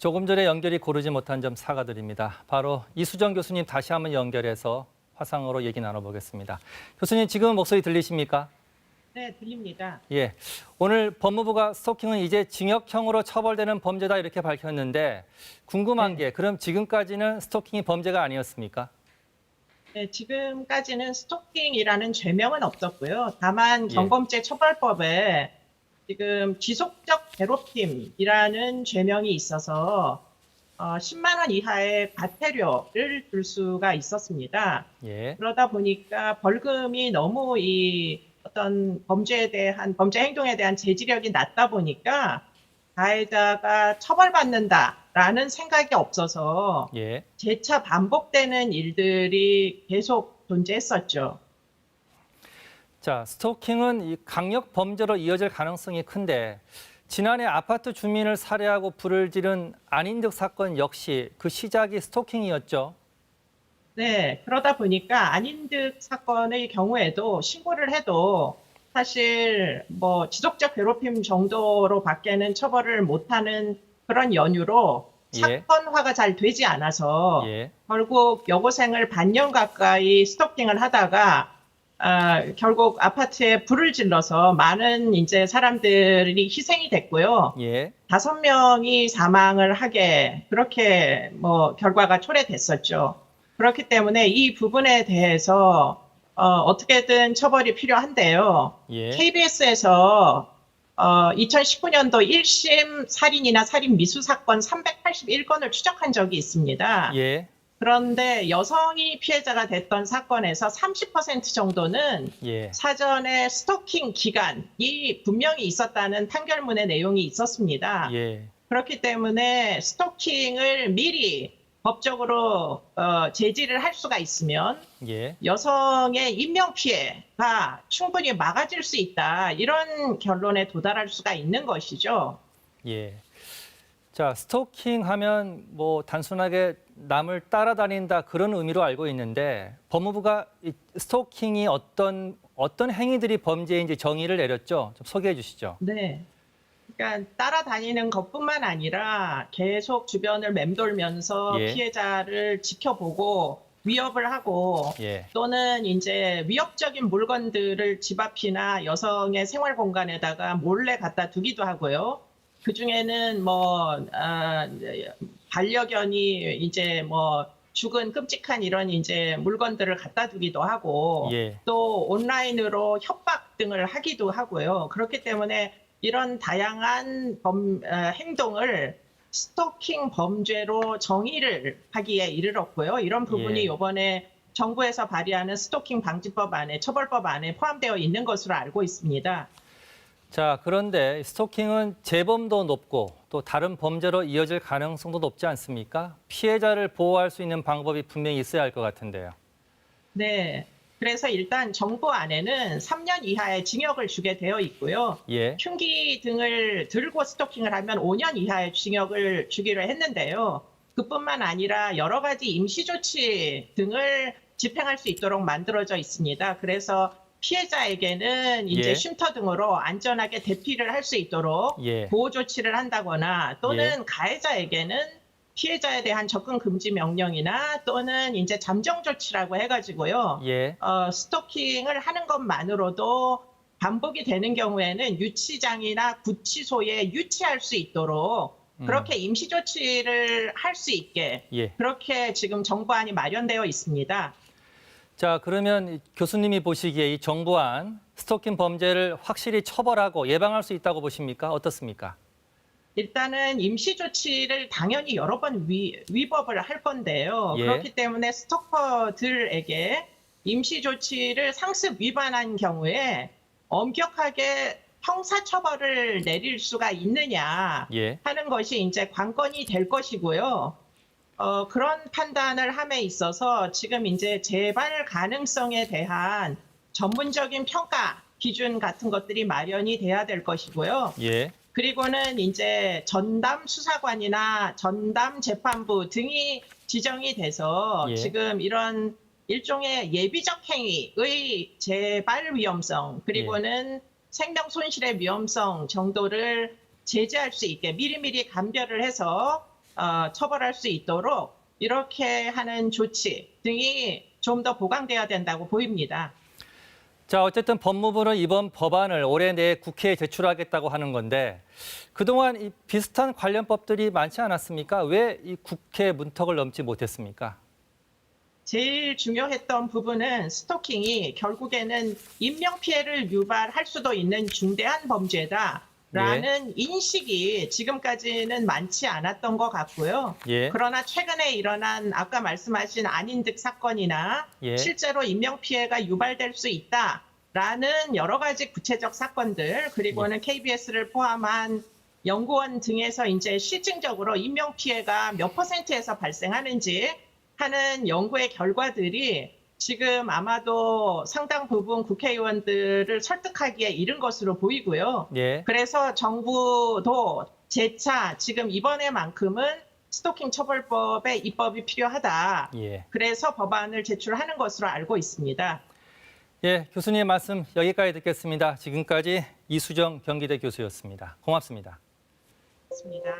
조금 전에 연결이 고르지 못한 점 사과드립니다. 바로 이수정 교수님 다시 한번 연결해서 화상으로 얘기 나눠보겠습니다. 교수님 지금 목소리 들리십니까? 네, 들립니다. 예. 오늘 법무부가 스토킹은 이제 징역형으로 처벌되는 범죄다 이렇게 밝혔는데 궁금한 게 그럼 지금까지는 스토킹이 범죄가 아니었습니까? 네, 지금까지는 스토킹이라는 죄명은 없었고요. 다만 경범죄 처벌법에 지금 지속적 괴롭힘이라는 죄명이 있어서 10만 원 이하의 과태료를 줄 수가 있었습니다. 예. 그러다 보니까 벌금이 너무 이 어떤 범죄 행동에 대한 제지력이 낮다 보니까 가해자가 처벌받는다라는 생각이 없어서 예. 재차 반복되는 일들이 계속 존재했었죠. 자, 스토킹은 이 강력 범죄로 이어질 가능성이 큰데 지난해 아파트 주민을 살해하고 불을 지른 안인득 사건 역시 그 시작이 스토킹이었죠. 네, 그러다 보니까 안인득 사건의 경우에도 신고를 해도 사실 뭐 지속적 괴롭힘 정도로 밖에는 처벌을 못하는 그런 연유로 사건화가 잘 되지 않아서 결국 여고생을 반년 가까이 스토킹을 하다가 결국 아파트에 불을 질러서 많은 이제 사람들이 희생이 됐고요. 5명이 사망을 하게 그렇게 뭐 결과가 초래됐었죠. 그렇기 때문에 이 부분에 대해서 어떻게든 처벌이 필요한데요. KBS에서 2019년도 1심 살인이나 살인 미수 사건 381건을 추적한 적이 있습니다. 그런데 여성이 피해자가 됐던 사건에서 30% 정도는 사전에 스토킹 기간이 분명히 있었다는 판결문의 내용이 있었습니다. 그렇기 때문에 스토킹을 미리 법적으로 제지를 할 수가 있으면 여성의 인명피해가 충분히 막아질 수 있다. 이런 결론에 도달할 수가 있는 것이죠. 자, 스토킹 하면 뭐 단순하게 남을 따라다닌다 그런 의미로 알고 있는데 법무부가 이 스토킹이 어떤 행위들이 범죄인지 정의를 내렸죠. 좀 소개해 주시죠. 네. 그러니까 따라다니는 것뿐만 아니라 계속 주변을 맴돌면서 피해자를 지켜보고 위협을 하고 또는 이제 위협적인 물건들을 집 앞이나 여성의 생활 공간에다가 몰래 갖다 두기도 하고요. 그 중에는 뭐 반려견이 이제 뭐 죽은 끔찍한 이런 이제 물건들을 갖다 두기도 하고 또 온라인으로 협박 등을 하기도 하고요. 그렇기 때문에 이런 다양한 행동을 스토킹 범죄로 정의를 하기에 이르렀고요. 이런 부분이 이번에 정부에서 발의하는 스토킹 방지법 안에 처벌법 안에 포함되어 있는 것으로 알고 있습니다. 자, 그런데 스토킹은 재범도 높고 또 다른 범죄로 이어질 가능성도 높지 않습니까? 피해자를 보호할 수 있는 방법이 분명히 있어야 할 것 같은데요. 네. 그래서 일단 정부 안에는 3년 이하의 징역을 주게 되어 있고요. 흉기 등을 들고 스토킹을 하면 5년 이하의 징역을 주기로 했는데요. 그뿐만 아니라 여러 가지 임시조치 등을 집행할 수 있도록 만들어져 있습니다. 그래서 피해자에게는 이제 쉼터 등으로 안전하게 대피를 할 수 있도록 보호 조치를 한다거나 또는 가해자에게는 피해자에 대한 접근 금지 명령이나 또는 이제 잠정 조치라고 해가지고요. 스토킹을 하는 것만으로도 반복이 되는 경우에는 유치장이나 구치소에 유치할 수 있도록 그렇게 임시 조치를 할 수 있게 그렇게 지금 정부안이 마련되어 있습니다. 자, 그러면 교수님이 보시기에 이 정부안 스토킹 범죄를 확실히 처벌하고 예방할 수 있다고 보십니까? 어떻습니까? 일단은 임시조치를 당연히 여러 번 위법을 할 건데요. 그렇기 때문에 스토커들에게 임시조치를 상습 위반한 경우에 엄격하게 형사처벌을 내릴 수가 있느냐 하는 것이 이제 관건이 될 것이고요. 그런 판단을 함에 있어서 지금 이제 재발 가능성에 대한 전문적인 평가 기준 같은 것들이 마련이 돼야 될 것이고요. 그리고는 이제 전담 수사관이나 전담 재판부 등이 지정이 돼서 지금 이런 일종의 예비적 행위의 재발 위험성 그리고는 생명 손실의 위험성 정도를 제재할 수 있게 미리미리 감별을 해서 처벌할 수 있도록 이렇게 하는 조치 등이 좀 더 보강돼야 된다고 보입니다. 자, 어쨌든 법무부는 이번 법안을 올해 내에 국회에 제출하겠다고 하는 건데 그동안 이 비슷한 관련법들이 많지 않았습니까? 왜 이 국회 문턱을 넘지 못했습니까? 제일 중요했던 부분은 스토킹이 결국에는 인명피해를 유발할 수도 있는 중대한 범죄다라는 인식이 지금까지는 많지 않았던 것 같고요. 예. 그러나 최근에 일어난 아까 말씀하신 안인득 사건이나 예. 실제로 인명피해가 유발될 수 있다라는 여러 가지 구체적 사건들 그리고는 KBS를 포함한 연구원 등에서 이제 실증적으로 인명피해가 몇 %에서 발생하는지 하는 연구의 결과들이 지금 아마도 상당 부분 국회의원들을 설득하기에 이른 것으로 보이고요. 예. 그래서 정부도 재차 지금 이번에만큼은 스토킹 처벌법의 입법이 필요하다. 예. 그래서 법안을 제출하는 것으로 알고 있습니다. 예, 교수님 말씀 여기까지 듣겠습니다. 지금까지 이수정 경기대 교수였습니다. 고맙습니다. 고맙습니다.